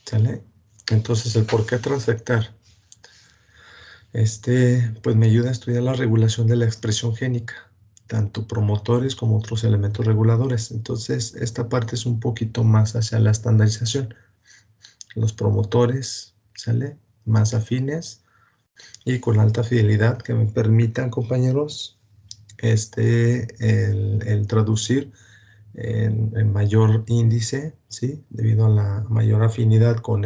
¿Sale? Entonces, el por qué transfectar. Pues me ayuda a estudiar la regulación de la expresión génica, tanto promotores como otros elementos reguladores. Entonces, esta parte es un poquito más hacia la estandarización. Los promotores, ¿sale? Más afines y con alta fidelidad que me permitan, compañeros, el traducir en mayor índice, ¿sí? Debido a la mayor afinidad con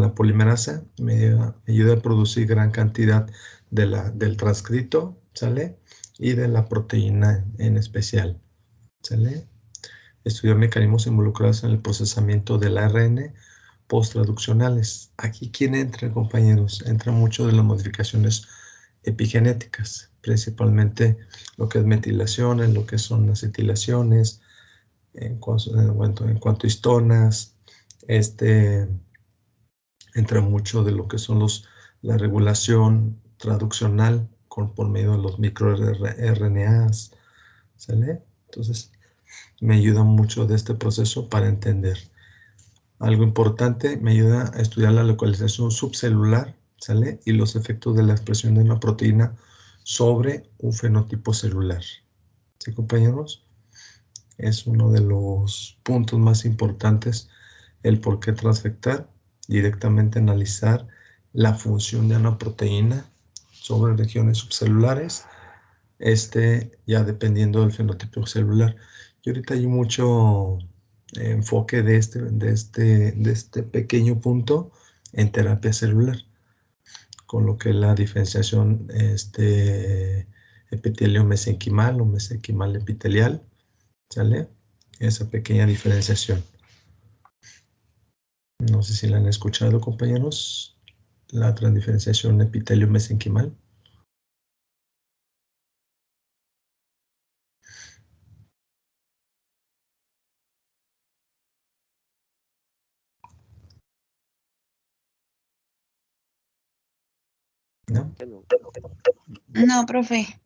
la polimerasa, me ayuda a producir gran cantidad del transcrito, ¿sale? Y de la proteína en especial, ¿sale? Estudiar mecanismos involucrados en el procesamiento del ARN post-traduccionales. Aquí, ¿quién entra, compañeros? Entra mucho de las modificaciones epigenéticas, principalmente lo que es metilación, en lo que son acetilaciones, en cuanto a histonas, entra mucho de lo que son la regulación traduccional por medio de los microRNAs, ¿sale? Entonces, me ayuda mucho de este proceso para entender. Algo importante, me ayuda a estudiar la localización subcelular, ¿sale? Y los efectos de la expresión de una proteína sobre un fenotipo celular. ¿Sí, compañeros? Es uno de los puntos más importantes, el por qué transfectar, directamente analizar la función de una proteína sobre regiones subcelulares, ya dependiendo del fenotipo celular. Y ahorita hay mucho enfoque de este pequeño punto en terapia celular, con lo que la diferenciación epitelio mesenquimal o mesenquimal epitelial, ¿sale? Esa pequeña diferenciación. No sé si la han escuchado, compañeros, la transdiferenciación epitelio mesenquimal. ¿No? No, profe.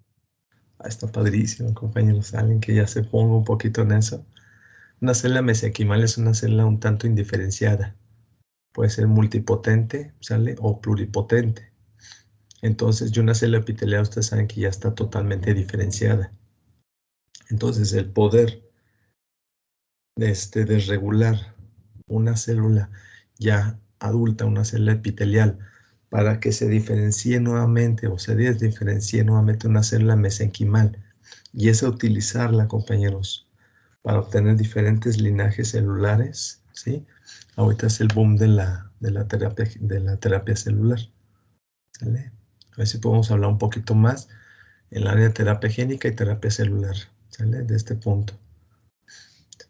Está padrísimo, compañeros. Alguien que ya se ponga un poquito en eso. Una célula mesenquimal es una célula un tanto indiferenciada. Puede ser multipotente, ¿sale? O pluripotente. Entonces, y una célula epitelial, ustedes saben que ya está totalmente diferenciada. Entonces, el poder de regular una célula ya adulta, una célula epitelial, para que se diferencie nuevamente o se desdiferencie nuevamente una célula mesenquimal. Y esa utilizarla, compañeros, para obtener diferentes linajes celulares, ¿sí? Ahorita es el boom de la terapia celular, ¿sale? A ver si podemos hablar un poquito más en el área de terapia génica y terapia celular, ¿sale? De este punto.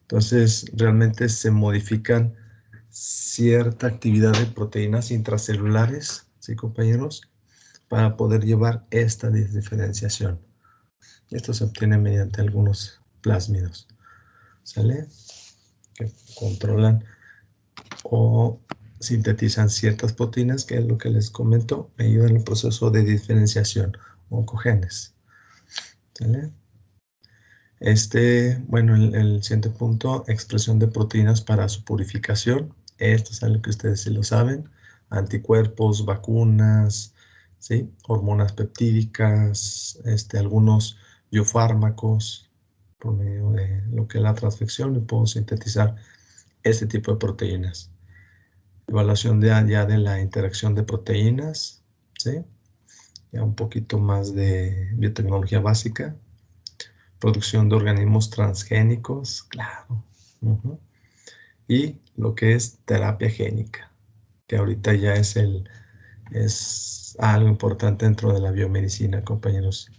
Entonces, realmente se modifican cierta actividad de proteínas intracelulares, ¿sí, compañeros? Para poder llevar esta diferenciación. Esto se obtiene mediante algunos plásmidos, ¿sale? Que controlan o sintetizan ciertas proteínas, que es lo que les comento, me ayudan en el proceso de diferenciación, oncogenes, ¿sale? Bueno, el siguiente punto, expresión de proteínas para su purificación. Esto es algo que ustedes sí lo saben. Anticuerpos, vacunas, ¿sí? Hormonas peptídicas, algunos biofármacos, por medio de lo que es la transfección, y puedo sintetizar este tipo de proteínas. Evaluación ya de la interacción de proteínas, ¿sí? Ya un poquito más de biotecnología básica. Producción de organismos transgénicos, claro. Y lo que es terapia génica, que ahorita ya es algo importante dentro de la biomedicina, compañeros.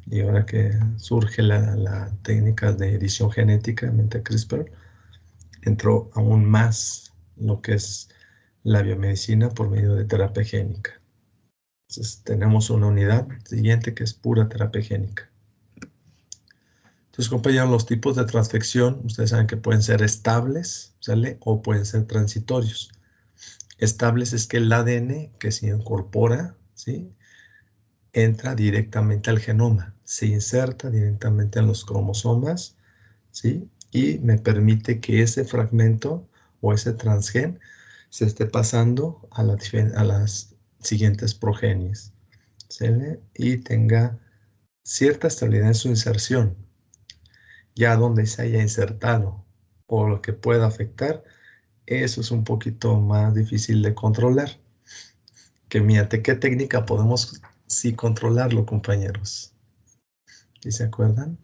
Y ahora que surge la técnica de edición genética mediante CRISPR, entró aún más lo que es la biomedicina por medio de terapia génica. Entonces tenemos una unidad siguiente que es pura terapia génica. Entonces, compañeros, los tipos de transfección, ustedes saben que pueden ser estables, ¿sale? O pueden ser transitorios. Estables es que el ADN que se incorpora, ¿sí? Entra directamente al genoma, se inserta directamente en los cromosomas, ¿sí? Y me permite que ese fragmento o ese transgen se esté pasando a las siguientes progenies, ¿sale? Y tenga cierta estabilidad en su inserción, ya donde se haya insertado o lo que pueda afectar, eso es un poquito más difícil de controlar. Que mediante qué técnica podemos sí controlarlo, compañeros. ¿Sí se acuerdan?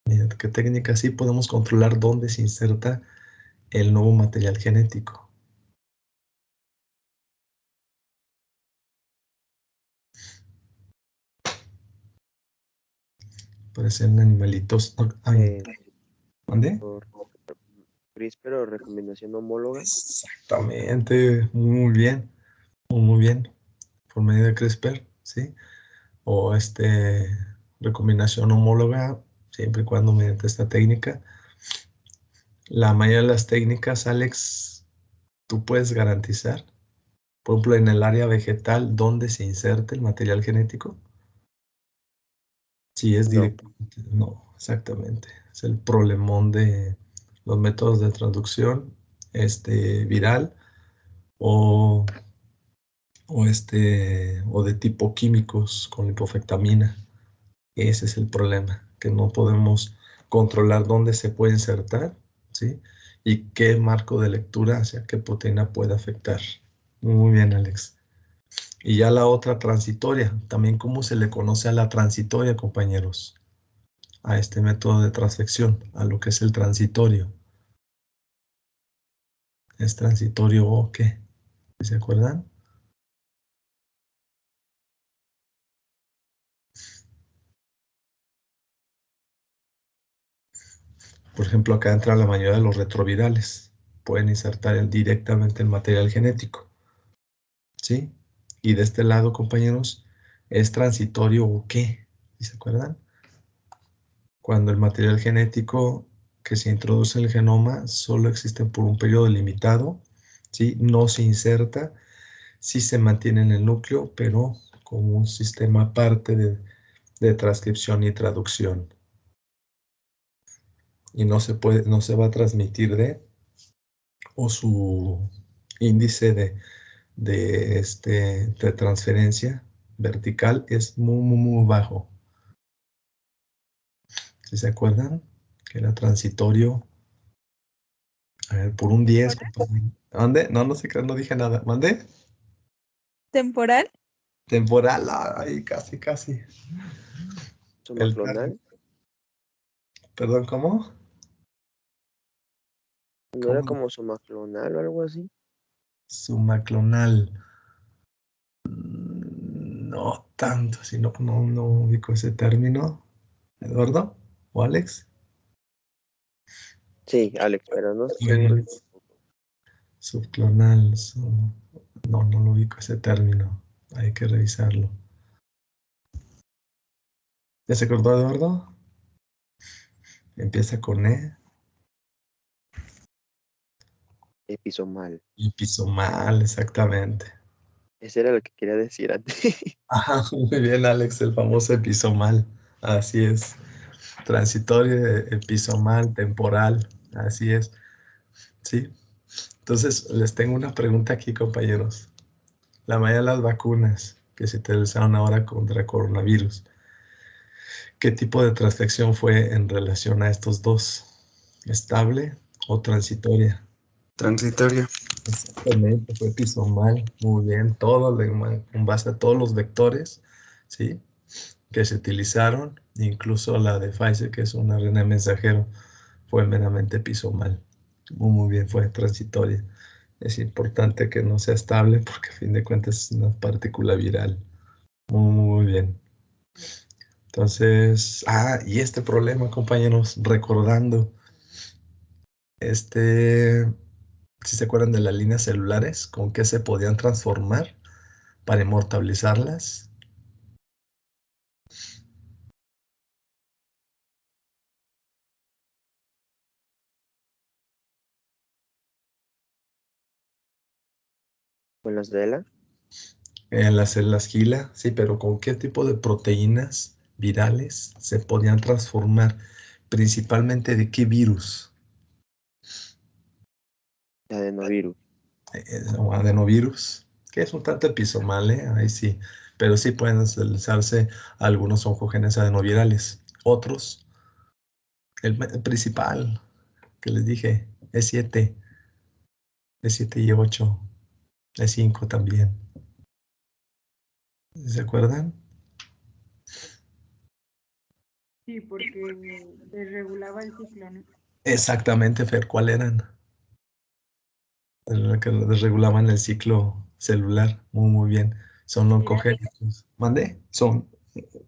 Mediante qué técnica sí podemos controlar dónde se inserta el nuevo material genético. Parecen animalitos. Ay, ¿dónde? Por CRISPR o recombinación homóloga. Exactamente, muy bien, muy bien. Por medio de CRISPR, ¿sí? O recombinación homóloga, siempre y cuando mediante esta técnica. La mayoría de las técnicas, Alex, tú puedes garantizar, por ejemplo, en el área vegetal, dónde se inserta el material genético. Si es No. directamente, no, exactamente. Es el problemón de los métodos de traducción viral o, o de tipo químicos con lipofectamina. Ese es el problema, que no podemos controlar dónde se puede insertar, ¿sí? Y qué marco de lectura hacia qué proteína puede afectar. Muy bien, Alex. Y ya la otra transitoria, también cómo se le conoce a la transitoria, compañeros, a este método de transfección, a lo que es el transitorio. ¿Es transitorio o qué? ¿Se acuerdan? Por ejemplo, acá entra la mayoría de los retrovirales. Pueden insertar directamente el material genético, ¿sí? Y de este lado, compañeros, ¿es transitorio o qué? ¿Sí se acuerdan? Cuando el material genético que se introduce en el genoma solo existe por un periodo limitado, ¿sí? No se inserta, sí se mantiene en el núcleo, pero como un sistema aparte de transcripción y traducción. Y no se va a transmitir o su índice de transferencia vertical es muy, muy, muy bajo. ¿Sí se acuerdan? Que era transitorio. A ver, por un 10. ¿Mande? No, no sé, no dije nada. ¿Mande? ¿Temporal? Temporal. Ay, casi, casi. Somaclonal. Perdón, ¿cómo? ¿No era como somaclonal o algo así? Sumaclonal. No tanto, si no ubico ese término. ¿Eduardo? ¿O Alex? Sí, Alex, pero no estoy seguro. Bueno, subclonal. No lo ubico ese término. Hay que revisarlo. ¿Ya se acordó, Eduardo? Empieza con E. Episomal. Episomal, exactamente. Ese era lo que quería decir antes. Ajá, muy bien, Alex, el famoso episomal. Así es. Transitorio, episomal, temporal. Así es. Sí. Entonces, les tengo una pregunta aquí, compañeros. La mayoría de las vacunas que se utilizaron ahora contra coronavirus, ¿qué tipo de transfección fue en relación a estos dos? ¿Estable o transitoria? Transitoria. Exactamente, fue episomal. Muy bien. Con base a todos los vectores, ¿sí? Que se utilizaron, incluso la de Pfizer, que es un ARN mensajero, fue meramente episomal. Muy bien, fue transitoria. Es importante que no sea estable porque a fin de cuentas es una partícula viral. Muy bien. Entonces, y este problema, compañeros, recordando, si se acuerdan de las líneas celulares, ¿con qué se podían transformar para inmortalizarlas? ¿Con las de ELA? En las células GILA, sí, pero ¿con qué tipo de proteínas virales se podían transformar? Principalmente, ¿de qué virus? Adenovirus. o adenovirus, que es un tanto episomal, ahí sí, pero sí pueden utilizarse algunos oncogenes adenovirales. Otros, el principal que les dije, E7, E7 y 8, E5 también. ¿Se acuerdan? Sí, porque desregulaba el ciclo, ¿no? Exactamente, Fer, ¿cuál eran? Los que desregulaban el ciclo celular. Muy bien. Son oncogénicos. ¿Mande? Son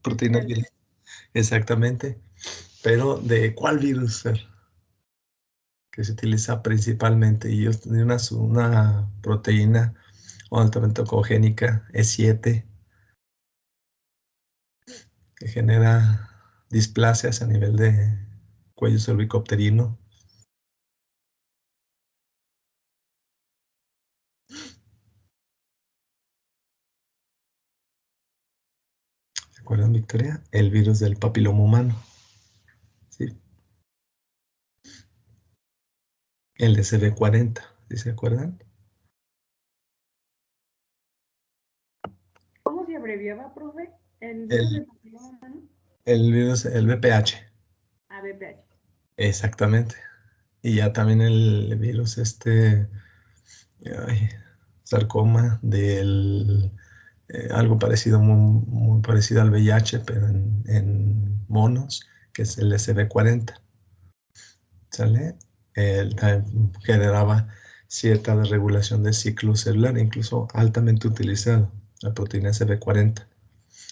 proteínas virales. Exactamente. Pero ¿de cuál virus, Fer? Que se utiliza principalmente. Y ellos tienen una proteína altamente oncogénica, E7, que genera displasias a nivel de cuello cervicouterino. ¿Se acuerdan, Victoria? El virus del papiloma humano. ¿Sí? El de CD40, ¿sí se acuerdan? ¿Cómo se abreviaba, profe? El virus El, de papiloma humano. el virus, el VPH. Ah, VPH. Exactamente. Y ya también el virus ay, sarcoma del algo parecido, muy parecido al VIH, pero en monos, que es el SB40. ¿Sale? Él también generaba cierta desregulación del ciclo celular, incluso altamente utilizado, la proteína SB40,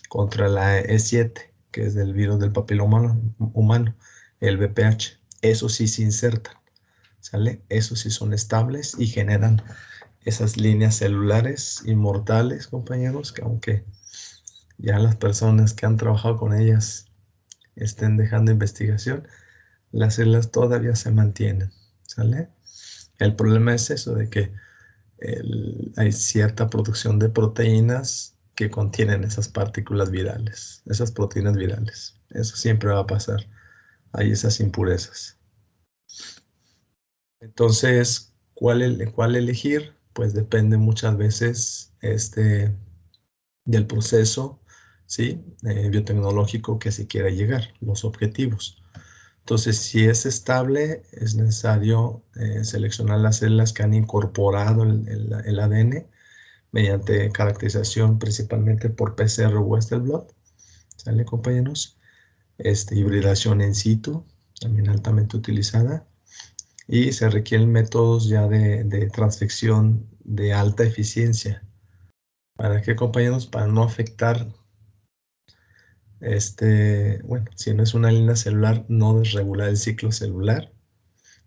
contra la E7, que es del virus del papiloma humano, el VPH. Eso sí se insertan, ¿sale? Eso sí son estables y generan esas líneas celulares inmortales, compañeros, que aunque ya las personas que han trabajado con ellas estén dejando investigación, las células todavía se mantienen, ¿sale? El problema es eso, de que hay cierta producción de proteínas que contienen esas partículas virales, esas proteínas virales. Eso siempre va a pasar. Hay esas impurezas. Entonces, ¿cuál elegir? Pues depende muchas veces del proceso, ¿sí? Biotecnológico que se quiera llegar, los objetivos. Entonces, si es estable, es necesario seleccionar las células que han incorporado el ADN mediante caracterización principalmente por PCR o Western blot. ¿Sale, compañeros? Hibridación in situ, también altamente utilizada. Y se requieren métodos ya de transfección de alta eficiencia. ¿Para qué, compañeros? Para no afectar, bueno, si no es una línea celular, no desregular el ciclo celular.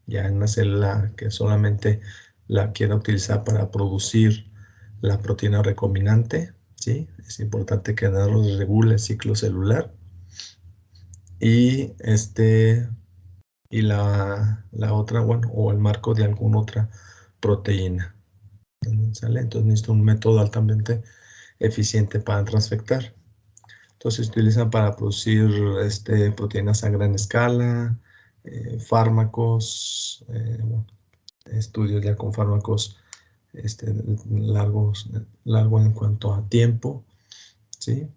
Ya en una célula que solamente la quiera utilizar para producir la proteína recombinante, ¿sí? Es importante que no regule el ciclo celular. Y la otra, bueno, o el marco de alguna otra proteína. ¿Sale? Entonces necesito un método altamente eficiente para transfectar. Entonces se utilizan para producir proteínas a gran escala, fármacos, estudios ya con fármacos largos en cuanto a tiempo, ¿sí?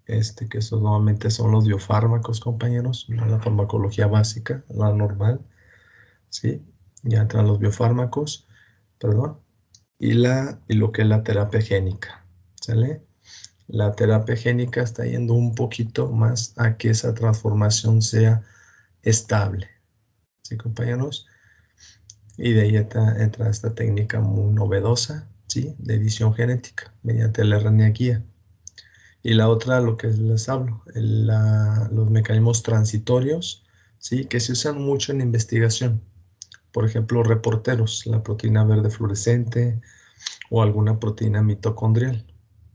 Que esos normalmente son los biofármacos, compañeros, no la farmacología básica, la normal, ¿sí? Ya entran los biofármacos, perdón, y lo que es la terapia génica, ¿sale? La terapia génica está yendo un poquito más a que esa transformación sea estable, ¿sí, compañeros? Y de ahí entra esta técnica muy novedosa, ¿sí? De edición genética mediante el RNA guía. Y la otra, lo que les hablo, los mecanismos transitorios, ¿sí? Que se usan mucho en investigación. Por ejemplo, reporteros, la proteína verde fluorescente o alguna proteína mitocondrial,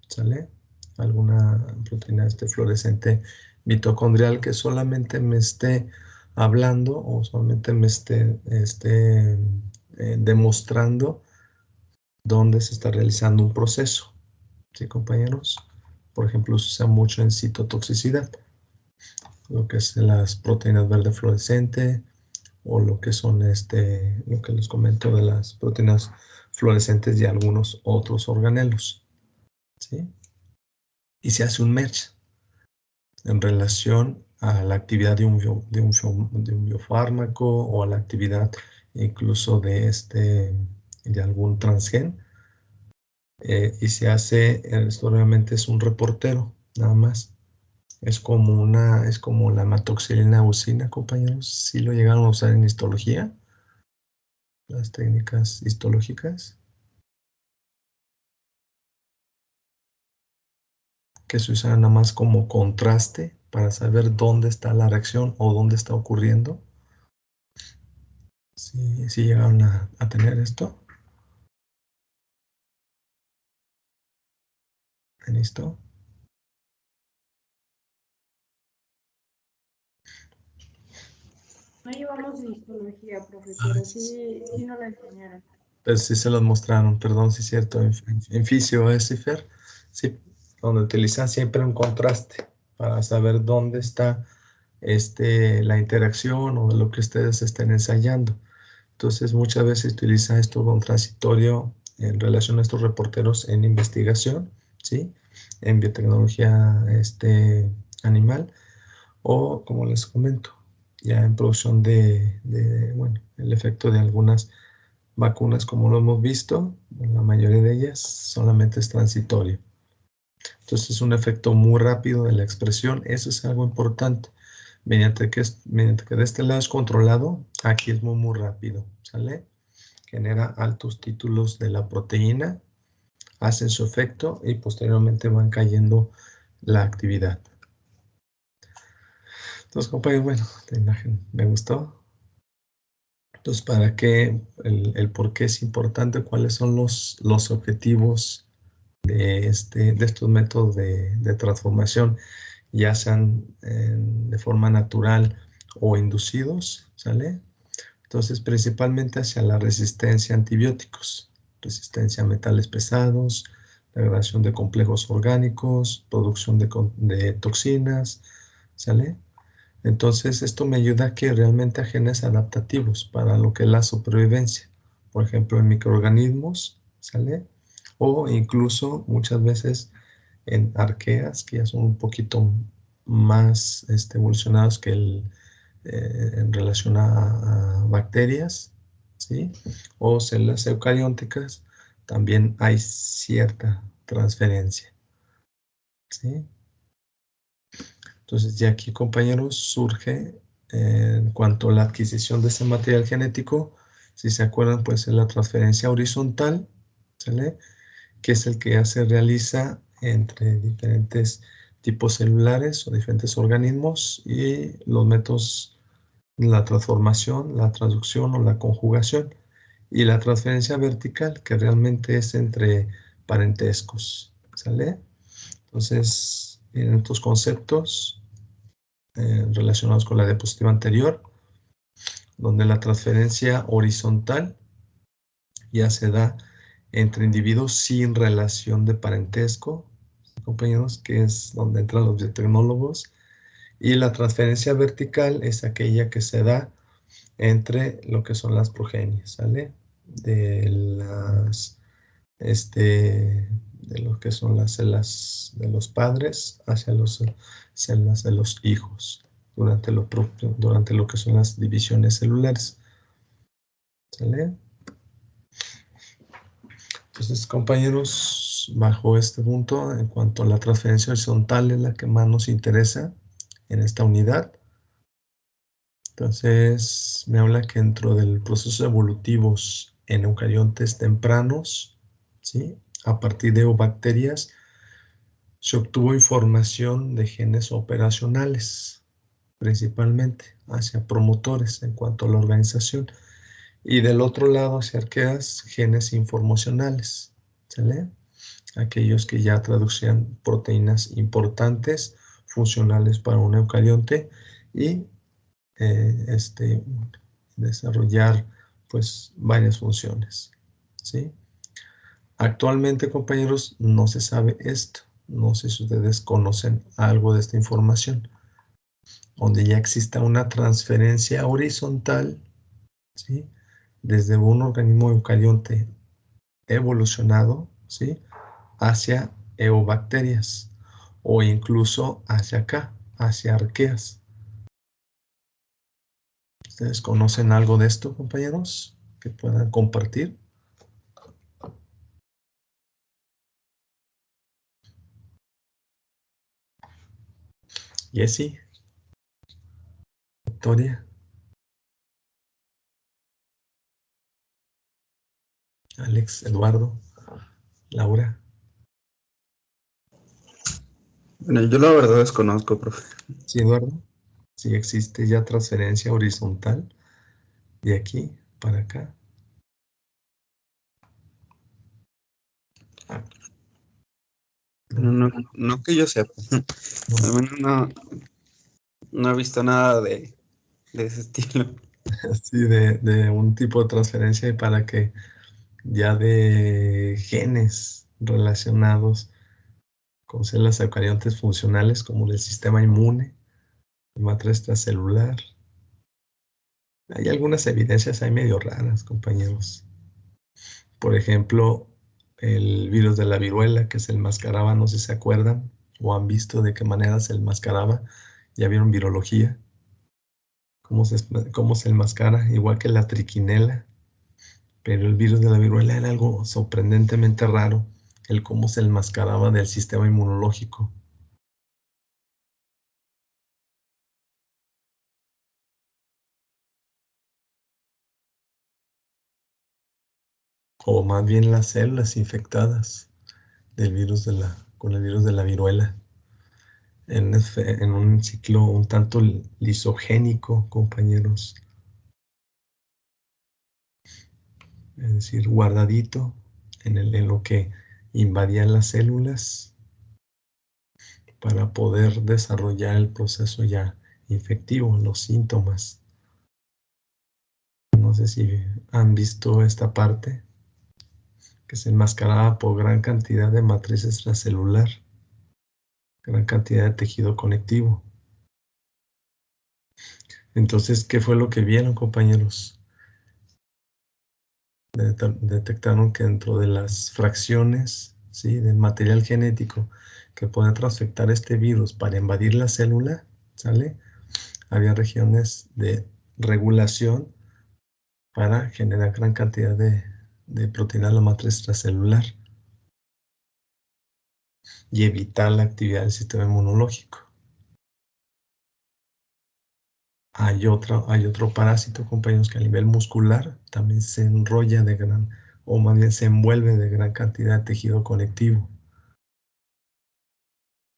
¿sale? Alguna proteína fluorescente mitocondrial que solamente me esté hablando o solamente me esté demostrando dónde se está realizando un proceso, ¿sí, compañeros? Por ejemplo, se usa mucho en citotoxicidad, lo que es las proteínas verde fluorescente, o lo que son lo que les comento de las proteínas fluorescentes y algunos otros organelos, ¿sí? Y se hace un match en relación a la actividad de un biofármaco o a la actividad incluso de algún transgen. Y se hace, esto realmente es un reportero, nada más. Es como la amatoxilina usina, compañeros. ¿Sí lo llegaron a usar en histología? Las técnicas histológicas. Que se usan nada más como contraste para saber dónde está la reacción o dónde está ocurriendo. ¿Sí llegaron a tener esto? ¿En esto? No llevamos histología, profe, pero sí nos la enseñaron. Pero sí se los mostraron, perdón, sí es cierto, en fisio, Cifer, sí, donde utilizan siempre un contraste para saber dónde está la interacción o lo que ustedes estén ensayando. Entonces, muchas veces utiliza esto con transitorio en relación a estos reporteros en investigación, ¿sí? En biotecnología animal o, como les comento, ya en producción bueno, el efecto de algunas vacunas, como lo hemos visto, la mayoría de ellas solamente es transitorio. Entonces es un efecto muy rápido de la expresión, eso es algo importante. Mediante que de este lado es controlado, aquí es muy rápido, ¿sale? Genera altos títulos de la proteína, hacen su efecto y posteriormente van cayendo la actividad. Entonces, compañeros, bueno, la imagen me gustó. Entonces, ¿para qué? El por qué es importante, cuáles son los objetivos de estos métodos de transformación, ya sean de forma natural o inducidos, ¿sale? Entonces, principalmente hacia la resistencia a antibióticos, resistencia a metales pesados, degradación de complejos orgánicos, producción de toxinas, ¿sale? Entonces, esto me ayuda a que realmente a genes adaptativos para lo que es la supervivencia. Por ejemplo, en microorganismos, ¿sale? O incluso muchas veces en arqueas, que ya son un poquito más evolucionados que en relación a bacterias, ¿sí? O células eucarióticas, también hay cierta transferencia, ¿sí? Entonces, ya aquí, compañeros, surge en cuanto a la adquisición de ese material genético, si se acuerdan, pues es la transferencia horizontal, ¿sale? Que es el que ya se realiza entre diferentes tipos celulares o diferentes organismos y los métodos, la transformación, la transducción o la conjugación. Y la transferencia vertical, que realmente es entre parentescos, ¿sale? Entonces, en estos conceptos relacionados con la diapositiva anterior, donde la transferencia horizontal ya se da entre individuos sin relación de parentesco, compañeros, que es donde entran los biotecnólogos, y la transferencia vertical es aquella que se da entre lo que son las progenies, ¿sale? De lo que son las células de los padres hacia las células de los hijos durante lo que son las divisiones celulares. ¿Sale? Entonces, compañeros, bajo este punto, en cuanto a la transferencia horizontal es la que más nos interesa en esta unidad. Entonces, me habla que dentro del proceso evolutivos en eucariontes tempranos, ¿sí? A partir de bacterias, se obtuvo información de genes operacionales, principalmente hacia promotores en cuanto a la organización. Y del otro lado, hacia arqueas, genes informacionales, ¿sale? Aquellos que ya traducían proteínas importantes, funcionales para un eucarionte y desarrollar pues varias funciones, ¿sí? Actualmente, compañeros, no se sabe esto. No sé si ustedes conocen algo de esta información, donde ya exista una transferencia horizontal ¿sí? Desde un organismo eucarionte evolucionado, ¿sí? Hacia eubacterias o incluso hacia acá, hacia arqueas. ¿Ustedes conocen algo de esto, compañeros? Que puedan compartir. Jessy, Victoria, Alex, Eduardo, Laura. Bueno, yo la verdad desconozco, profe. Sí, Eduardo. Sí existe ya transferencia horizontal de aquí para acá. No que yo sepa. Al menos no he visto nada de ese estilo. Sí, de un tipo de transferencia para que ya de genes relacionados con células eucariontes funcionales como del sistema inmune, matriz extracelular. Hay algunas evidencias ahí medio raras, compañeros. Por ejemplo, el virus de la viruela que se enmascaraba, no sé si se acuerdan o han visto de qué manera se enmascaraba. Ya vieron virología, cómo se enmascara, igual que la triquinela. Pero el virus de la viruela era algo sorprendentemente raro, el cómo se enmascaraba del sistema inmunológico. O más bien las células infectadas con el virus de la viruela. En un ciclo un tanto lisogénico, compañeros. Es decir, guardadito en lo que invadían las células para poder desarrollar el proceso ya infectivo, los síntomas. No sé si han visto esta parte, que se enmascaraba por gran cantidad de matriz extracelular, gran cantidad de tejido conectivo. Entonces, ¿qué fue lo que vieron, compañeros? Detectaron que dentro de las fracciones, ¿sí?, del material genético que puede transfectar este virus para invadir la célula, ¿sale? Había regiones de regulación para generar gran cantidad de proteína de la matriz extracelular y evitar la actividad del sistema inmunológico. Hay otro parásito, compañeros, que a nivel muscular también se enrolla o más bien se envuelve de gran cantidad de tejido conectivo,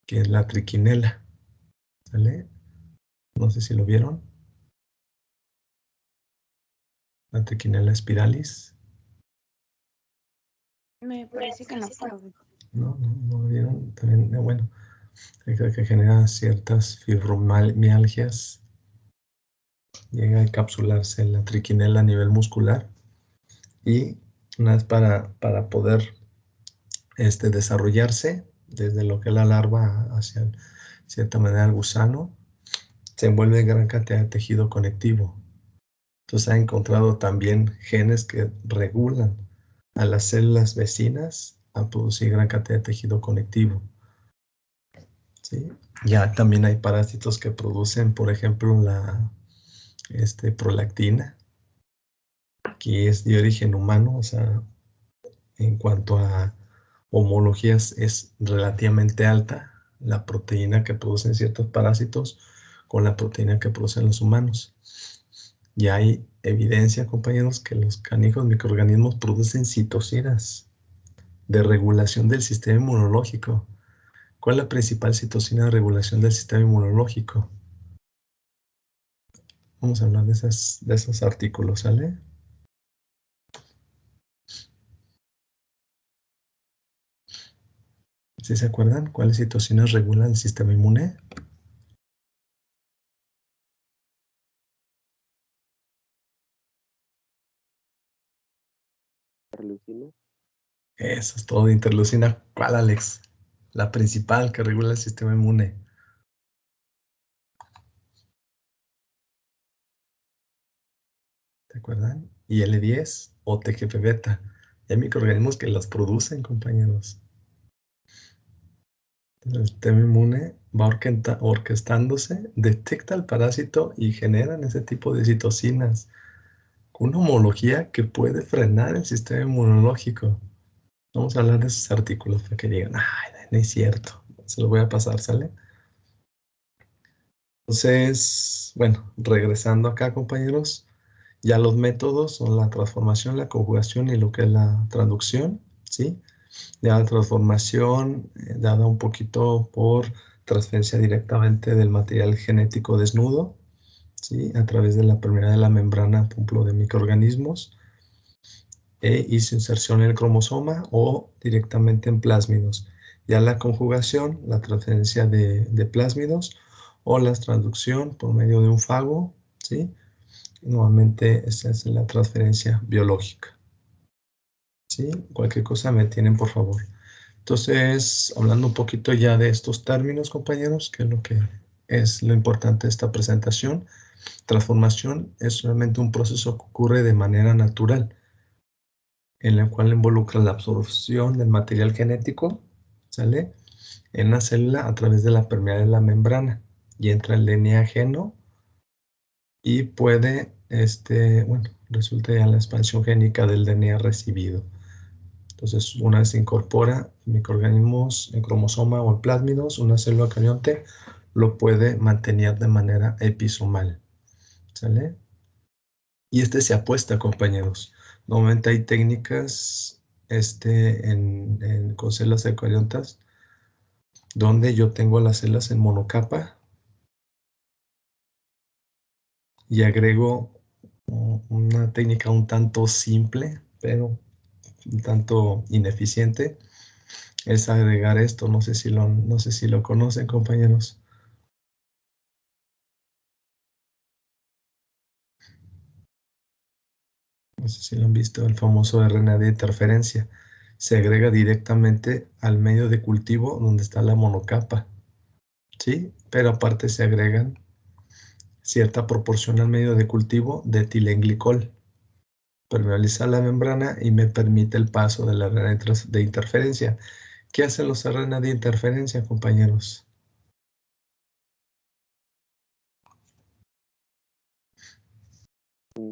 que es la triquinela, ¿sale? No sé si lo vieron. La triquinela spiralis. Me parece que no, profe. No lo vieron. También, bueno, que genera ciertas fibromialgias. Llega a encapsularse la triquinela a nivel muscular y una vez para poder desarrollarse desde lo que es la larva hacia cierta manera el gusano, se envuelve gran cantidad de tejido conectivo. Entonces ha encontrado también genes que regulan a las células vecinas a producir gran cantidad de tejido conectivo. ¿Sí? Ya también hay parásitos que producen, por ejemplo, la prolactina, que es de origen humano, o sea, en cuanto a homologías es relativamente alta la proteína que producen ciertos parásitos con la proteína que producen los humanos. Y hay evidencia, compañeros, que los canijos microorganismos producen citocinas de regulación del sistema inmunológico. ¿Cuál es la principal citocina de regulación del sistema inmunológico? Vamos a hablar de esos artículos, ¿sale? ¿Sí se acuerdan? ¿Cuáles citocinas regulan el sistema inmune? Interleucina. Eso es todo, interleucina. ¿Cuál, Alex? La principal que regula el sistema inmune. ¿te acuerdan? Y L10 o TGP beta. Hay microorganismos que las producen, compañeros. El sistema inmune va orquestándose, detecta el parásito y generan ese tipo de citocinas. Una homología que puede frenar el sistema inmunológico. Vamos a hablar de esos artículos para que digan, ay, no es cierto. Se lo voy a pasar, ¿sale? Entonces, bueno, regresando acá, compañeros, ya los métodos son la transformación, la conjugación y lo que es la traducción, ¿sí? Ya la transformación dada un poquito por transferencia directamente del material genético desnudo, ¿sí? A través de la permeabilidad de la membrana, por ejemplo, de microorganismos, y su inserción en el cromosoma o directamente en plásmidos. Ya la conjugación, la transferencia de plásmidos o la transducción por medio de un fago, ¿sí? Nuevamente, esa es la transferencia biológica. ¿Sí? Cualquier cosa me tienen, por favor. Entonces, hablando un poquito ya de estos términos, compañeros, que es lo que es lo importante de esta presentación. Transformación es realmente un proceso que ocurre de manera natural, en la cual involucra la absorción del material genético, ¿sale? En la célula a través de la permeabilidad de la membrana, y entra el DNA ajeno y puede, bueno, resulta ya la expansión génica del DNA recibido. Entonces, una vez se incorpora microorganismos en cromosoma o en plásmidos, una célula carionte lo puede mantener de manera episomal. ¿Sale? Y se apuesta, compañeros. Normalmente hay técnicas con células eucariontas donde yo tengo las células en monocapa y agrego una técnica un tanto simple, pero un tanto ineficiente, es agregar esto. No sé si lo conocen, compañeros. No sé si lo han visto, el famoso RNA de interferencia. Se agrega directamente al medio de cultivo donde está la monocapa, ¿sí? Pero aparte se agregan cierta proporción al medio de cultivo de etilenglicol. Permeabiliza la membrana y me permite el paso de la RNA de interferencia. ¿Qué hacen los RNA de interferencia, compañeros?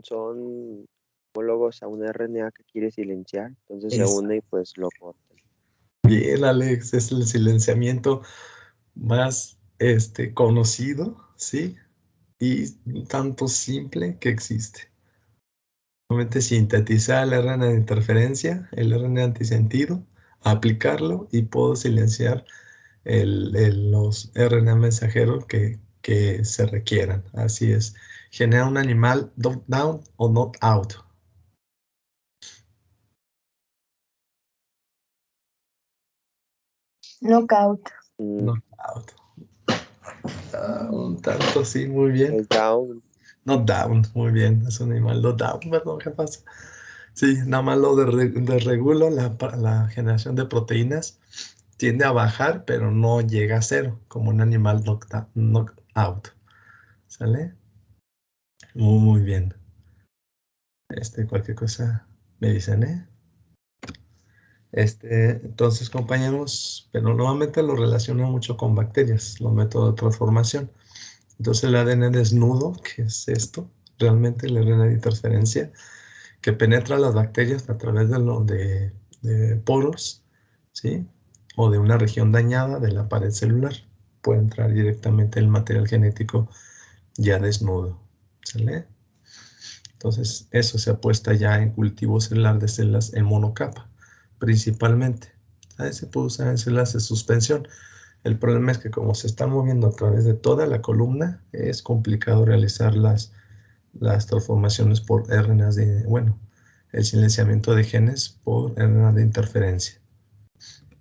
Son homólogos a un RNA que quiere silenciar, entonces se Es une y pues lo corta. bien, Alex, es el silenciamiento más conocido, ¿sí? Y un tanto simple que existe. Normalmente sintetizar el RNA de interferencia, el RNA antisentido, aplicarlo y puedo silenciar los RNA mensajeros que se requieran. Así es. Genera un animal knock-down o knock-out. Knockout. Knock-out. Un tanto, sí, muy bien. El down. Knock-down, muy bien. Es un animal knock-down, perdón, ¿qué pasa? Sí, nada más lo desregulo la generación de proteínas. Tiende a bajar, pero no llega a cero, como un animal knock-out. ¿Sale? Muy bien. Cualquier cosa me dicen, ¿eh? Entonces, compañeros, pero nuevamente lo relaciona mucho con bacterias, los métodos de transformación. Entonces, el ADN desnudo, que es esto, realmente el ADN de interferencia, que penetra las bacterias a través de poros, ¿sí? O de una región dañada de la pared celular. Puede entrar directamente el material genético ya desnudo. ¿Sale? Entonces, eso se apuesta ya en cultivo celular de células en monocapa, principalmente. ¿Sabes? Se puede usar en células de suspensión. El problema es que como se están moviendo a través de toda la columna, es complicado realizar las transformaciones por RNAs el silenciamiento de genes por RNA de interferencia.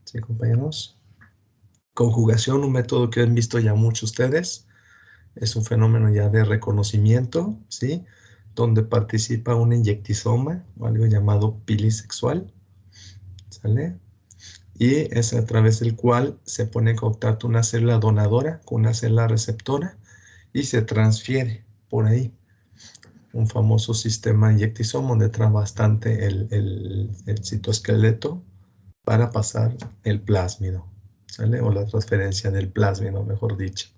¿Sí, compañeros? Conjugación, un método que han visto ya muchos ustedes. Es un fenómeno ya de reconocimiento, ¿sí? Donde participa un inyectisoma, o algo llamado pili sexual, ¿sale? Y es a través del cual se pone en contacto una célula donadora con una célula receptora y se transfiere por ahí un famoso sistema inyectisoma donde trae bastante el citoesqueleto para pasar el plásmido, ¿sale? O la transferencia del plásmido, mejor dicho.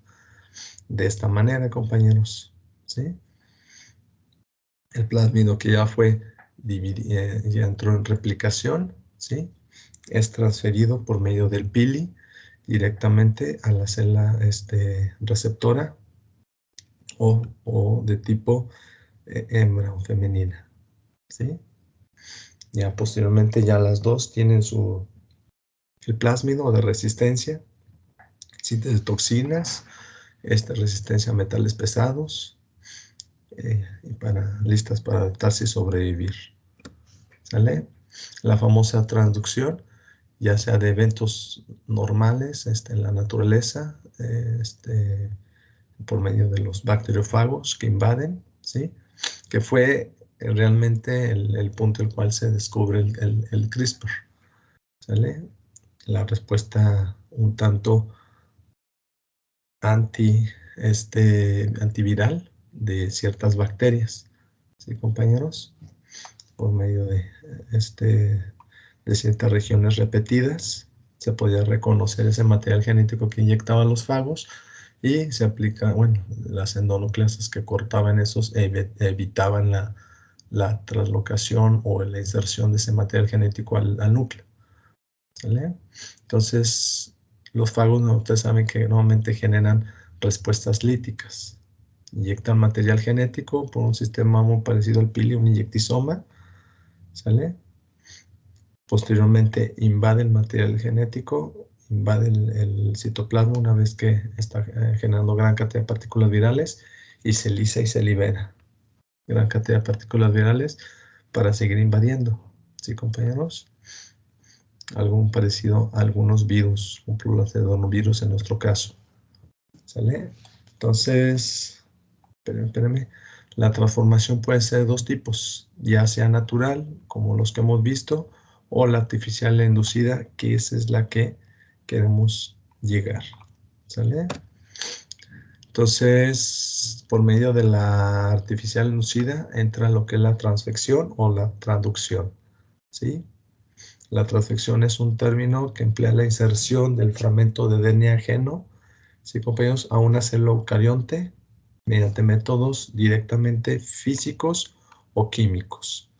De esta manera, compañeros, ¿sí? El plásmido que ya fue ya entró en replicación, ¿sí? Es transferido por medio del pili directamente a la célula receptora o de tipo hembra o femenina, ¿sí? Ya posteriormente ya las dos tienen el plásmido de resistencia, síntesis de toxinas, resistencia a metales pesados, y listas para adaptarse y sobrevivir, ¿sale? La famosa transducción, ya sea de eventos normales en la naturaleza, por medio de los bacteriófagos que invaden, ¿sí? Que fue realmente el punto en el cual se descubre el CRISPR, ¿sale? La respuesta un tanto antiviral de ciertas bacterias, ¿sí, compañeros? Por medio de ciertas regiones repetidas, se podía reconocer ese material genético que inyectaban los fagos y se aplica, bueno, las endonucleasas que cortaban esos evitaban la translocación o la inserción de ese material genético al núcleo, ¿sale? Entonces, los fagos, ustedes saben que normalmente generan respuestas líticas. Inyectan material genético por un sistema muy parecido al pili, un inyectisoma, ¿sale? Posteriormente invade el material genético, invade el citoplasma una vez que está generando gran cantidad de partículas virales y se lisa y se libera gran cantidad de partículas virales para seguir invadiendo, ¿sí, compañeros? Algo parecido a algunos virus, un pluralidad en nuestro caso, ¿sale? Entonces, espérenme. La transformación puede ser de dos tipos, ya sea natural, como los que hemos visto, o la artificial, la inducida, que esa es la que queremos llegar, ¿sale? Entonces, por medio de la artificial inducida, entra lo que es la transfección o la transducción, ¿sí? La transfección es un término que emplea la inserción del fragmento de DNA ajeno, ¿sí, compañeros?, a una célula eucarionte, mediante métodos directamente físicos o químicos.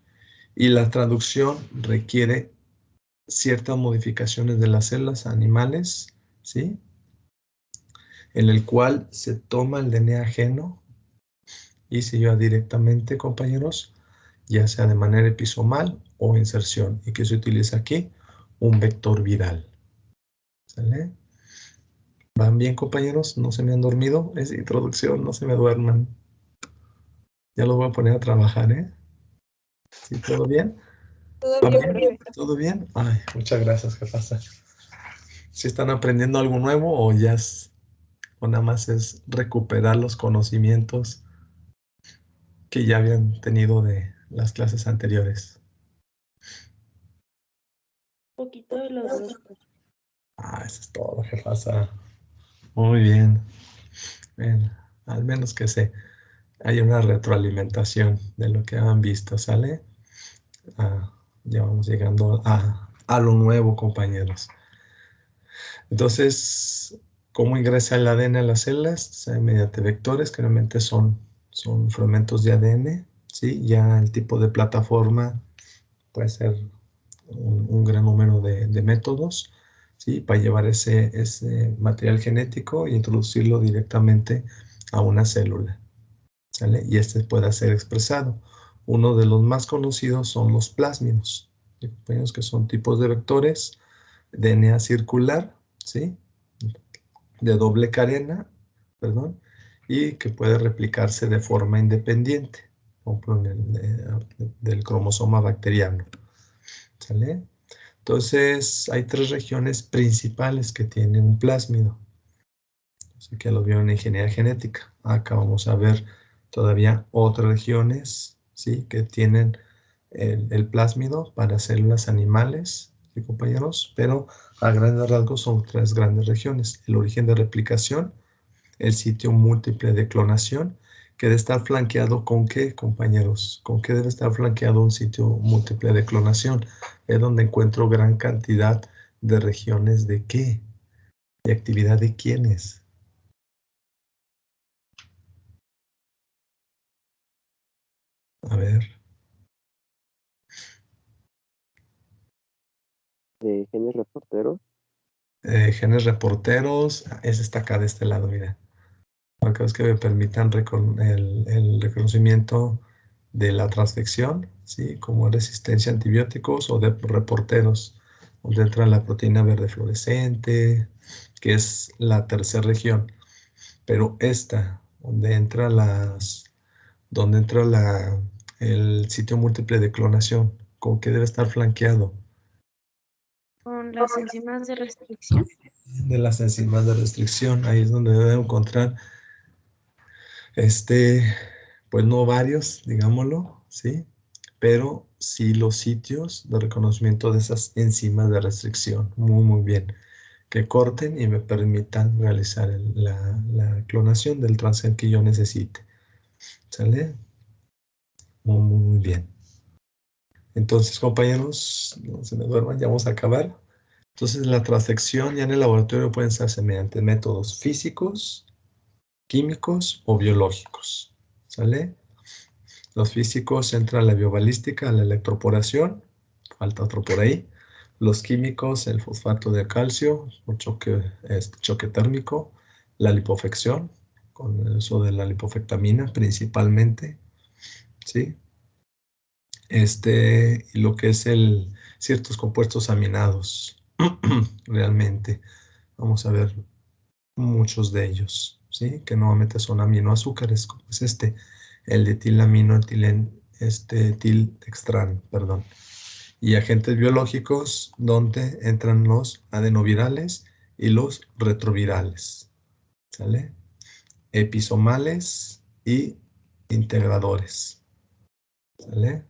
Y la traducción requiere ciertas modificaciones de las células animales, ¿sí? En el cual se toma el DNA ajeno y se lleva directamente, compañeros, ya sea de manera episomal o inserción. ¿Y qué se utiliza aquí? Un vector viral, ¿sale? ¿Van bien, compañeros? ¿No se me han dormido? Es introducción, no se me duerman. Ya los voy a poner a trabajar, ¿eh? ¿Sí? ¿Todo bien? Todo bien, profe. ¿Todo bien? Ay, muchas gracias, ¿qué pasa? ¿Sí están aprendiendo algo nuevo o ya o nada más es recuperar los conocimientos que ya habían tenido de las clases anteriores? Un poquito de los dos. Ah, eso es todo, ¿qué pasa? Muy bien. Bien, al menos que hay una retroalimentación de lo que han visto, ¿sale? Ya vamos llegando a lo nuevo, compañeros. Entonces, ¿cómo ingresa el ADN a las células? Mediante vectores, que realmente son fragmentos de ADN, ¿sí? Ya el tipo de plataforma puede ser un gran número de métodos, ¿sí? Para llevar ese material genético e introducirlo directamente a una célula, ¿sale? Y pueda ser expresado. Uno de los más conocidos son los plásmidos, que son tipos de vectores, DNA circular, ¿sí? De doble cadena, perdón, y que puede replicarse de forma independiente, por ejemplo, del cromosoma bacteriano, ¿sale? Entonces, hay tres regiones principales que tienen un plásmido. Así que lo vieron en ingeniería genética. Acá vamos a ver todavía otras regiones, ¿sí?, que tienen el plásmido para células animales, ¿sí, compañeros? Pero a grandes rasgos son tres grandes regiones. El origen de replicación, el sitio múltiple de clonación, que debe estar flanqueado con qué, compañeros, con qué debe estar flanqueado un sitio múltiple de clonación. Es donde encuentro gran cantidad de regiones de qué, de actividad de quiénes. A ver. De genes reporteros. Genes reporteros, ese está acá de este lado, mira. Marcadores que me permitan el reconocimiento de la transfección, ¿sí? Como resistencia a antibióticos o de reporteros, donde entra la proteína verde fluorescente, que es la tercera región. Pero esta, donde entra el sitio múltiple de clonación, ¿con qué debe estar flanqueado? Con las enzimas de restricción. De las enzimas de restricción, ahí es donde debe encontrar pues no varios, digámoslo, ¿sí? Pero sí los sitios de reconocimiento de esas enzimas de restricción. Muy, muy bien. Que corten y me permitan realizar la clonación del transgen que yo necesite. ¿Sale? Muy, muy bien. Entonces, compañeros, no se me duerman, ya vamos a acabar. Entonces, la transfección ya en el laboratorio pueden hacerse mediante métodos físicos, químicos o biológicos. ¿Sale? Los físicos entran la biobalística, la electroporación, falta otro por ahí. Los químicos, el fosfato de calcio, un choque térmico, la lipofección, con el uso de la lipofectamina principalmente, ¿sí? Y lo que es ciertos compuestos aminados, realmente. Vamos a ver muchos de ellos, ¿sí? Que nuevamente son aminoazúcares, como es el de tilextran, perdón. Y agentes biológicos, donde entran los adenovirales y los retrovirales, ¿sale? Episomales y integradores, ¿sale?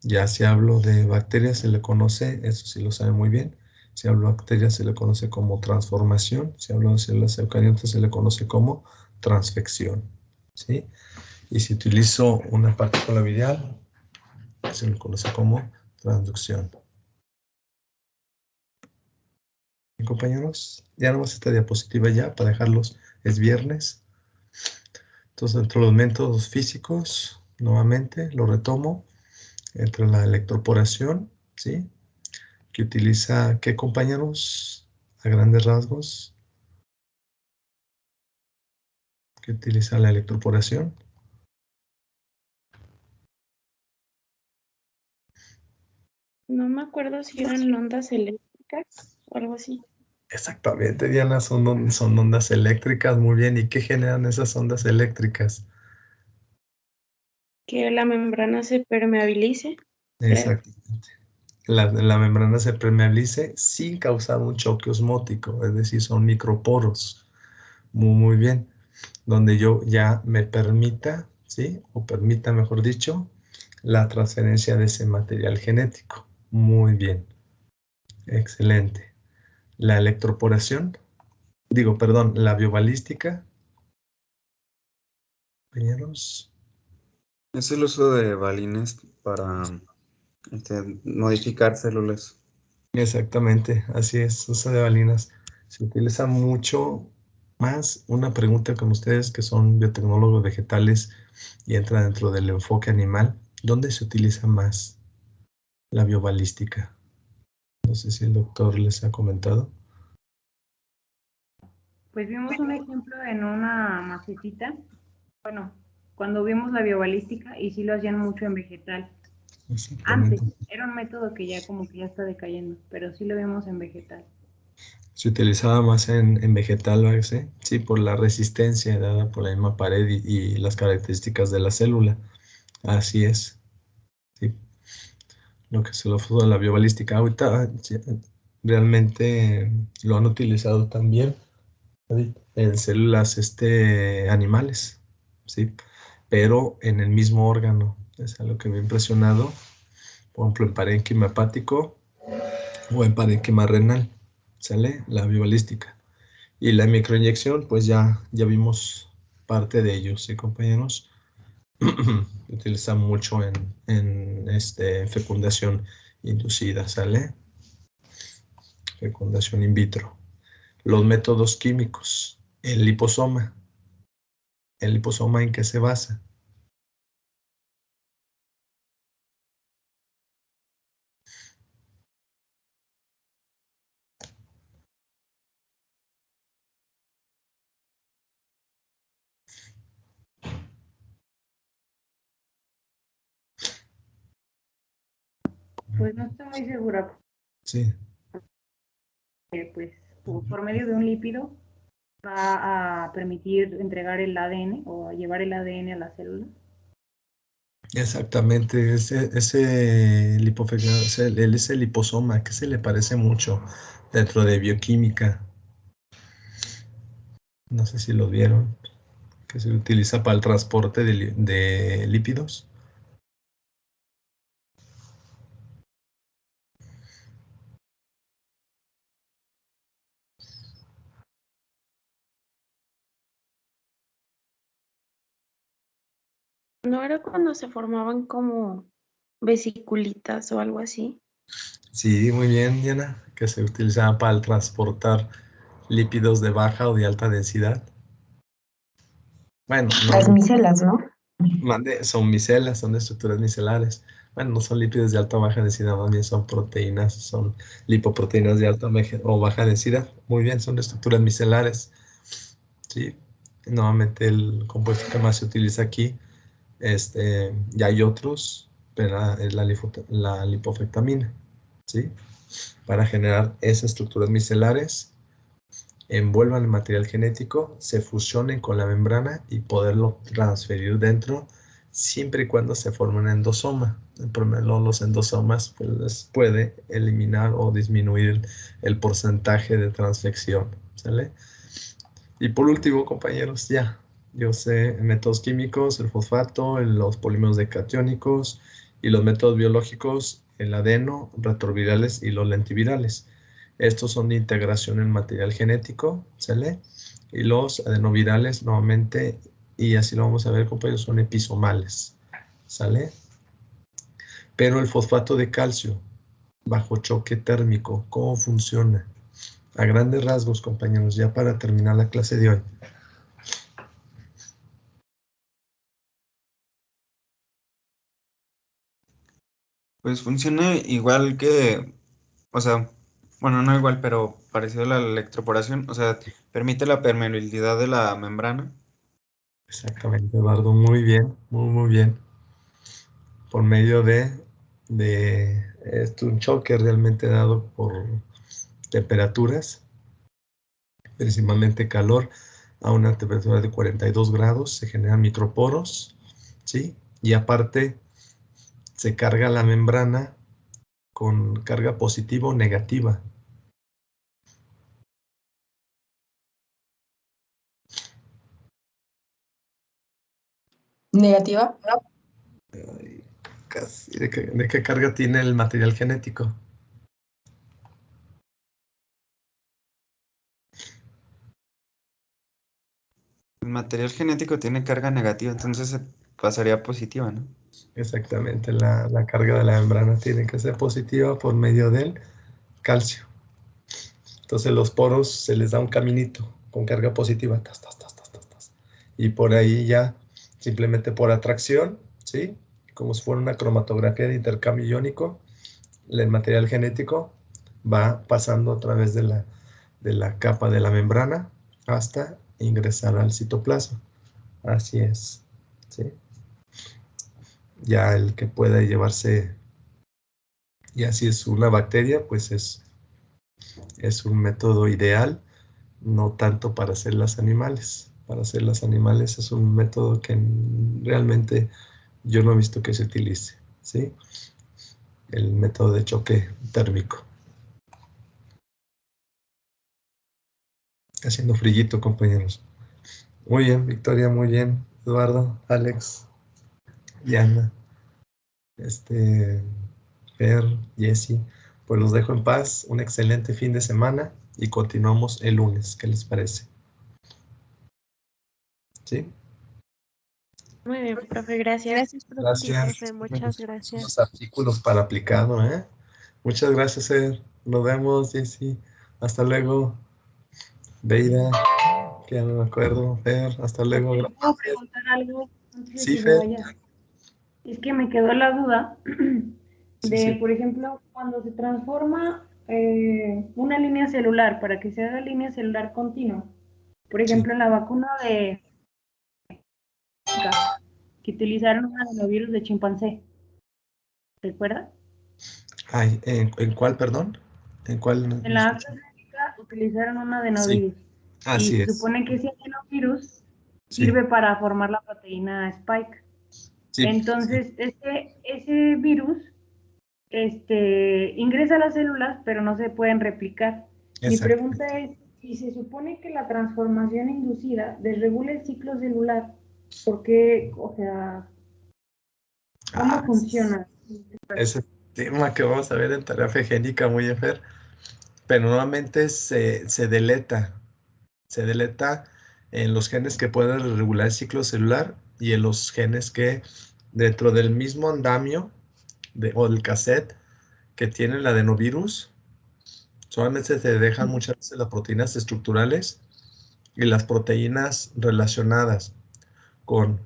Ya si hablo de bacterias se le conoce, eso sí lo saben muy bien. Si hablo de bacterias se le conoce como transformación. Si hablo de células eucariotas se le conoce como transfección, ¿sí? Y si utilizo una partícula viral, se le conoce como transducción. ¿Bien, compañeros? Ya nomás esta diapositiva ya para dejarlos. Es viernes. Entonces, dentro de los métodos físicos, nuevamente lo retomo. Entre la electroporación, ¿sí? Que utiliza, ¿qué, compañeros? A grandes rasgos. Que utiliza la electroporación. No me acuerdo si eran ondas eléctricas o algo así. Exactamente, Diana, son ondas eléctricas, muy bien. ¿Y qué generan esas ondas eléctricas? Que la membrana se permeabilice, creo. Exactamente. La membrana se permeabilice sin causar un choque osmótico, es decir, son microporos. Muy, muy bien. Donde yo ya me permita, ¿sí? O permita, mejor dicho, la transferencia de ese material genético. Muy bien. Excelente. La electroporación, la biobalística. Compañeros. Es el uso de balines para modificar células. Exactamente, así es, uso de balinas. Se utiliza mucho más una pregunta con ustedes que son biotecnólogos vegetales y entra dentro del enfoque animal. ¿Dónde se utiliza más la biobalística? No sé si el doctor les ha comentado. Pues vimos un ejemplo en una macetita. Bueno, cuando vimos la biobalística y sí lo hacían mucho en vegetal. Antes, Exactamente. era un método que ya como que ya está decayendo, pero sí lo vimos en vegetal. Se utilizaba más en vegetal, ¿verdad? Sí, por la resistencia dada por la misma pared y las características de la célula. Así es. Sí. Lo que se lo fue la biobalística. Ahorita realmente lo han utilizado también en células animales, ¿sí? Pero en el mismo órgano. Es algo que me ha impresionado. Por ejemplo, en parénquima hepático o en parénquima renal. ¿Sale? La biobalística. Y la microinyección, pues ya vimos parte de ellos, ¿sí, compañeros? Se utiliza mucho en fecundación inducida, ¿sale? Fecundación in vitro. Los métodos químicos. El liposoma. ¿El liposoma en qué se basa? Pues no estoy muy segura. Sí. Pues por medio de un lípido va a permitir entregar el ADN o llevar el ADN a la célula. Exactamente, ese liposoma que se le parece mucho dentro de bioquímica. No sé si lo vieron, que se utiliza para el transporte de lípidos. ¿No era cuando se formaban como vesiculitas o algo así? Sí, muy bien, Diana, que se utilizaba para el transportar lípidos de baja o de alta densidad. Bueno, Las micelas, ¿no? son micelas, son estructuras micelares. Bueno, no son lípidos de alta o baja densidad, más bien son proteínas, son lipoproteínas de alta o baja densidad. Muy bien, son estructuras micelares. Sí, nuevamente el compuesto que más se utiliza aquí, ya hay otros, pero es la lipofectamina, ¿sí? Para generar esas estructuras micelares, envuelvan el material genético, se fusionen con la membrana y poderlo transferir dentro, siempre y cuando se forme un endosoma. El problema, los endosomas pues, puede eliminar o disminuir el porcentaje de transfección, ¿sale? Y por último, compañeros, yo sé métodos químicos, el fosfato, los polímeros decatiónicos y los métodos biológicos, el adeno, retrovirales y los lentivirales. Estos son de integración en material genético, ¿sale? Y los adenovirales, nuevamente, y así lo vamos a ver, compañeros, son episomales, ¿sale? Pero el fosfato de calcio, bajo choque térmico, ¿cómo funciona? A grandes rasgos, compañeros, ya para terminar la clase de hoy. Pues funciona igual que, o sea, bueno, no igual, pero parecido a la electroporación, o sea, permite la permeabilidad de la membrana. Exactamente, Eduardo, muy bien, muy bien. Por medio un choque realmente dado por temperaturas, principalmente calor, a una temperatura de 42 grados, se generan microporos, ¿sí? Y aparte, se carga la membrana con carga positiva o negativa. Negativa. Casi, ¿de qué carga tiene el material genético? El material genético tiene carga negativa, entonces se pasaría positiva, ¿no? Exactamente, la carga de la membrana tiene que ser positiva por medio del calcio. Entonces los poros se les da un caminito con carga positiva. Y por ahí ya, simplemente por atracción, ¿sí? Como si fuera una cromatografía de intercambio iónico, el material genético va pasando a través de la capa de la membrana hasta ingresar al citoplasma. Así es, ¿sí? Ya el que pueda llevarse, y así es una bacteria, pues es un método ideal, no tanto para células animales. Para células animales es un método que realmente yo no he visto que se utilice, ¿sí? El método de choque térmico. Haciendo frillito, compañeros. Muy bien, Victoria, muy bien. Eduardo, Alex, Diana, Fer, Jessy. Pues los dejo en paz. Un excelente fin de semana y continuamos el lunes. ¿Qué les parece? ¿Sí? Muy bien, profe, gracias. Gracias, profe. Gracias. Profe, muchas gracias. Unos artículos para aplicado, ¿eh? Muchas gracias, Eder. Nos vemos, Jessy. Hasta luego. Beida, que ya no me acuerdo. Fer, hasta luego. ¿Puedo Gracias. preguntar algo antes de Sí, que se Fer. vaya? Es que me quedó la duda Sí, de, sí. por ejemplo, cuando se transforma una línea celular para que se haga línea celular continua. Por ejemplo, en la vacuna de que utilizaron un adenovirus de chimpancé. ¿Recuerdas? Ay, ¿en cuál, perdón? ¿En cuál? En la AstraZeneca utilizaron un Sí, adenovirus. así Y se es. supone que ese adenovirus Sí, sirve para formar la proteína Spike. sí, sí, Entonces, ese virus ingresa a las células, pero no se pueden replicar. Mi pregunta exactamente. es, si se supone que la transformación inducida desregula el ciclo celular, ¿por qué? O sea, ¿cómo Ah, funciona? ese tema que vamos a ver en tarea fegénica, muy bien, Fer. Pero normalmente se deleta. Se deleta en los genes que pueden regular el ciclo celular y en los genes que dentro del mismo andamio o del cassette que tiene el adenovirus, solamente se dejan muchas veces las proteínas estructurales y las proteínas relacionadas con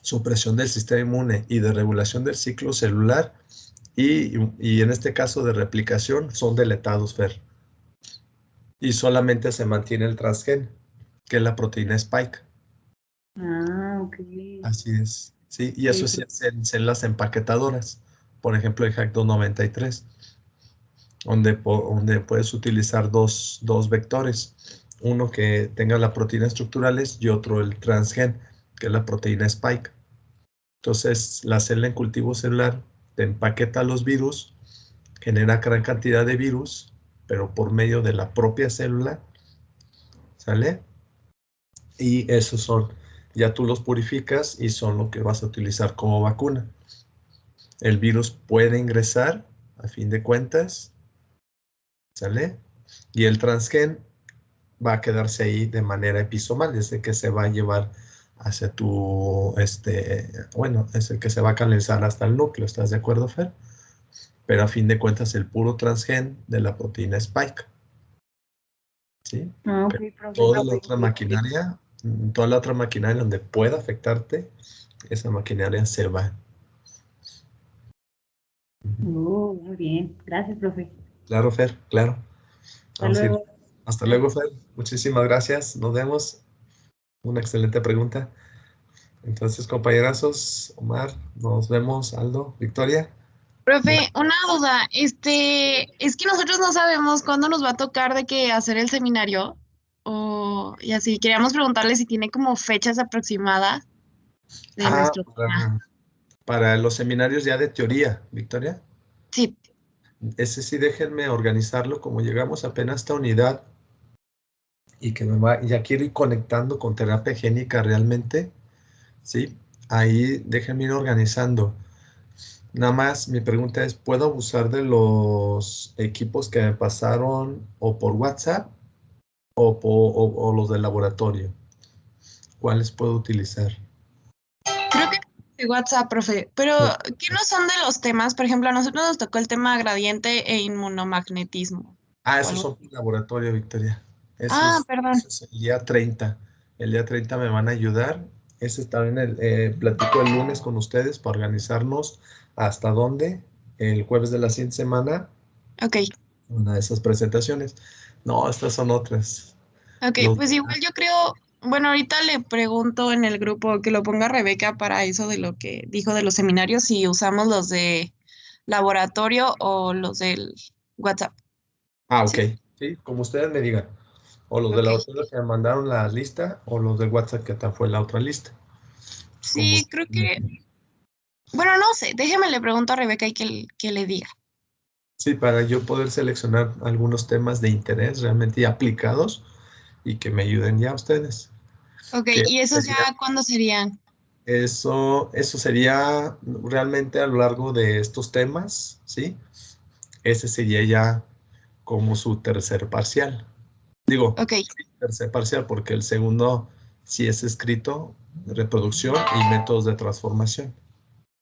supresión del sistema inmune y de regulación del ciclo celular y en este caso de replicación son deletados, Fer. Y solamente se mantiene el transgen, que es la proteína Spike. Ah, ok. Así es, sí, y eso Sí, se hace en las empaquetadoras, por ejemplo, el HAC 293, donde puedes utilizar dos vectores, uno que tenga las proteínas estructurales y otro el transgen, que es la proteína Spike. Entonces, la célula en cultivo celular te empaqueta los virus, genera gran cantidad de virus, pero por medio de la propia célula, ¿sale? Y esos son, ya tú los purificas y son lo que vas a utilizar como vacuna. El virus puede ingresar, a fin de cuentas, ¿sale? Y el transgen va a quedarse ahí de manera episomal, es el que se va a llevar hacia tu, bueno, es el que se va a canalizar hasta el núcleo, ¿estás de acuerdo, Fer? Pero a fin de cuentas el puro transgen de la proteína Spike, ¿sí? Ah, ok, Pero profe. toda la otra maquinaria donde pueda afectarte, esa maquinaria se va. Muy bien. Gracias, profe. Claro, Fer, claro. Hasta Vamos a ir. luego. Hasta luego, Fer. Muchísimas gracias. Nos vemos. Una excelente pregunta. Entonces, compañerazos, Omar, nos vemos, Aldo, Victoria. Profe, una duda, es que nosotros no sabemos cuándo nos va a tocar de que hacer el seminario, y así, queríamos preguntarle si tiene como fechas aproximadas de Ah, nuestro tema. para los seminarios ya de teoría, Victoria. Sí, Ese sí, déjenme organizarlo, como llegamos apenas a esta unidad y que ya quiero ir conectando con terapia génica realmente, ¿sí? Ahí déjenme ir organizando. Nada más, mi pregunta es, ¿puedo abusar de los equipos que me pasaron o por WhatsApp o los del laboratorio? ¿Cuáles puedo utilizar? creo que de WhatsApp, profe, pero ¿qué no son de los temas? Por ejemplo, a nosotros nos tocó el tema gradiente e inmunomagnetismo. Ah, O esos algo. son por laboratorio, Victoria. Ah, perdón. Eso es el día 30. El día 30 me van a ayudar. Ese también platico el lunes con ustedes para organizarnos hasta dónde. El jueves de la siguiente semana, Ok, una de esas presentaciones. No, estas son otras. ok, Los- pues igual yo creo, bueno, ahorita le pregunto en el grupo que lo ponga Rebeca para eso de lo que dijo de los seminarios, si usamos los de laboratorio o los del WhatsApp. ok. ¿Sí? Sí, como ustedes me digan. O los de Ok. laboratorio que me mandaron la lista o los de WhatsApp que fue la otra lista. Como Sí, creo ustedes me que, digan. bueno, no sé, déjeme le pregunto a Rebeca y que le diga. Sí, para yo poder seleccionar algunos temas de interés realmente aplicados y que me ayuden ya a ustedes. Ok, Que ¿y esos ya sería, cuándo serían? eso sería realmente a lo largo de estos temas, ¿sí? Ese sería ya como su tercer parcial. Digo, Ok, tercer parcial porque el segundo, si es escrito, reproducción y métodos de transformación.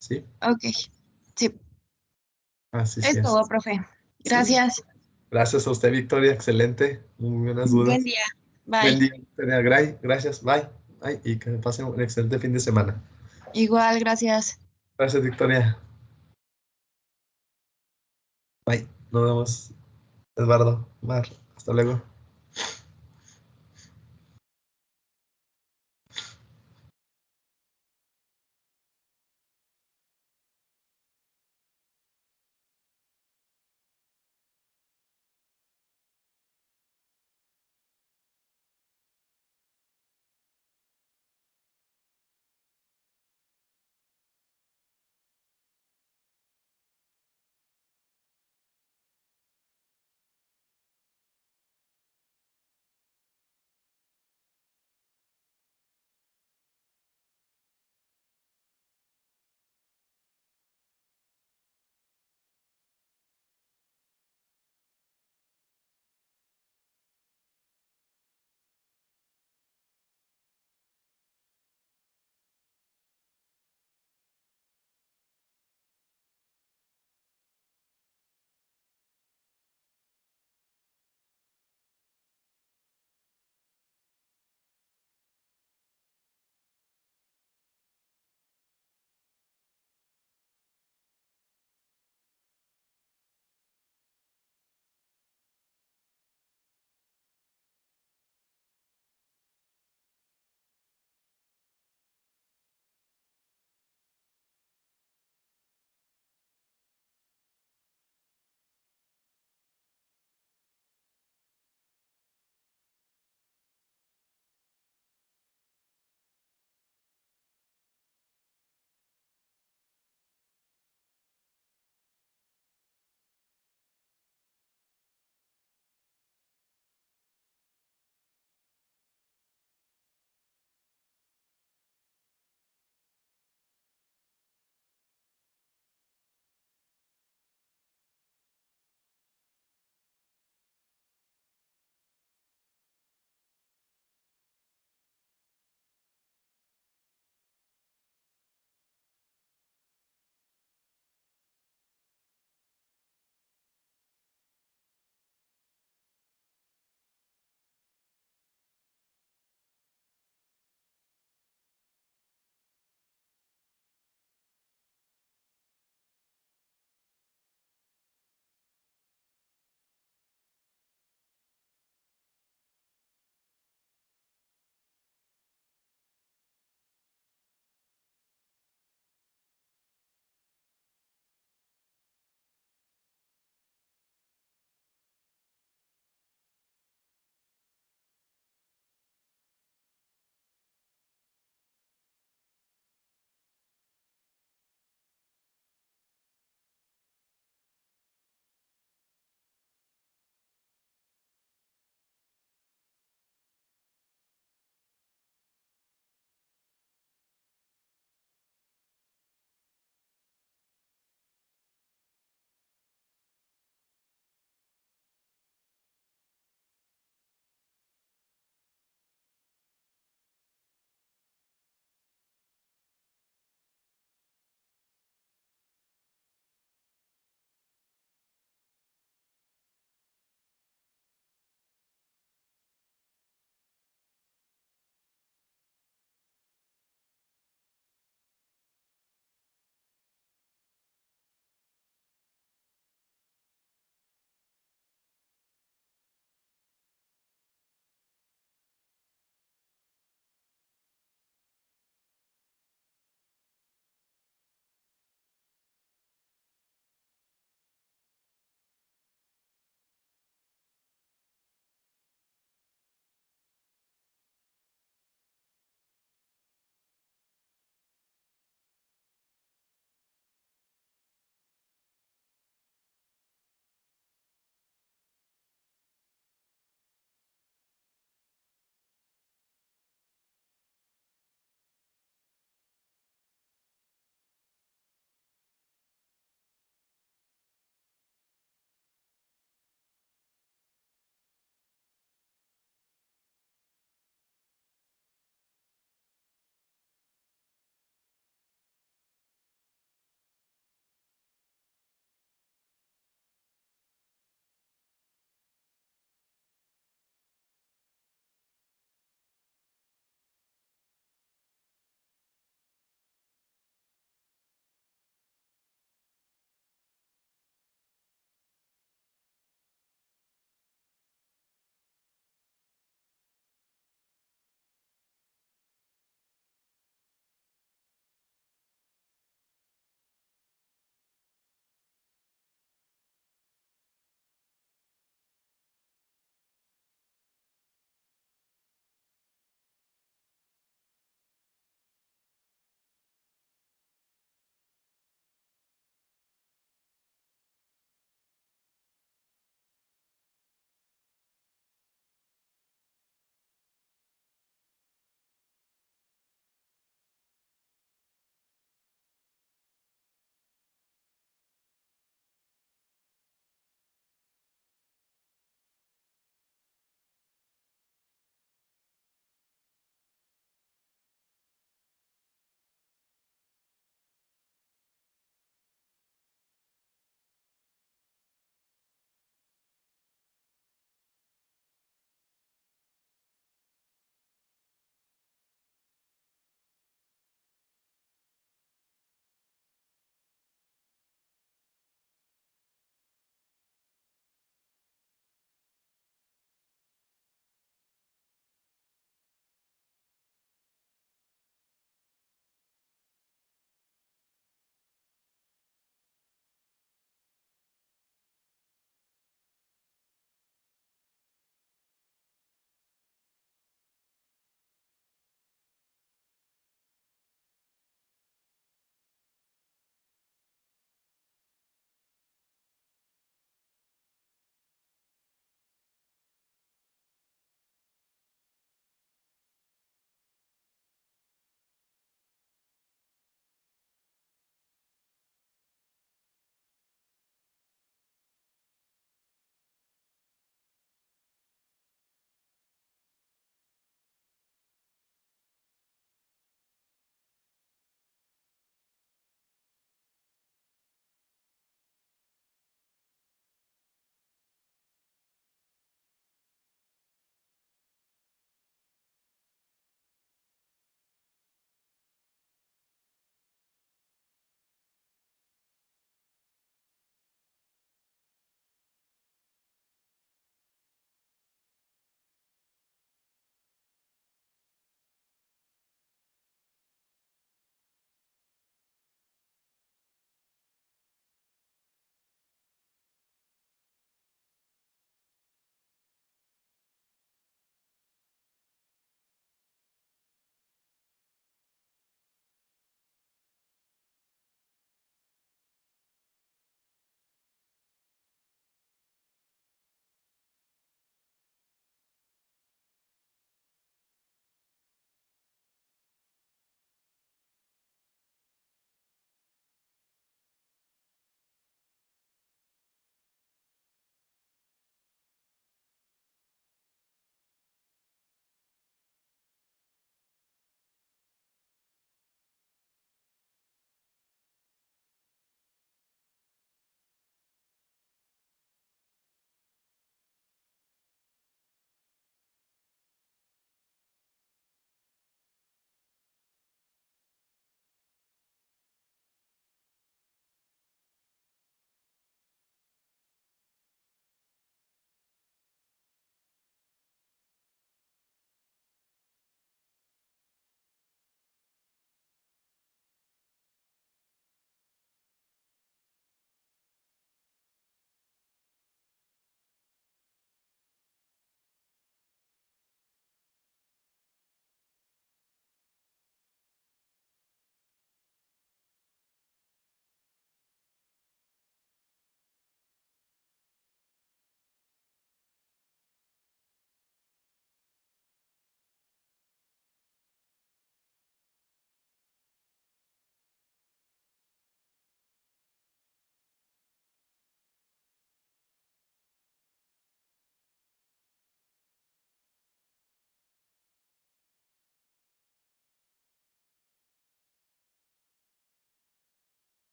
¿Sí? Ok, sí, Así es es. todo, profe. Gracias. Gracias a usted, Victoria. Excelente. Muy buenas dudas. Buen día. Buen Bye. día, Victoria Gray. Gracias. Bye. Bye. Y que pasen un excelente fin de semana. Igual, gracias. Gracias, Victoria. Bye. Nos vemos, Eduardo. Mar. Hasta luego.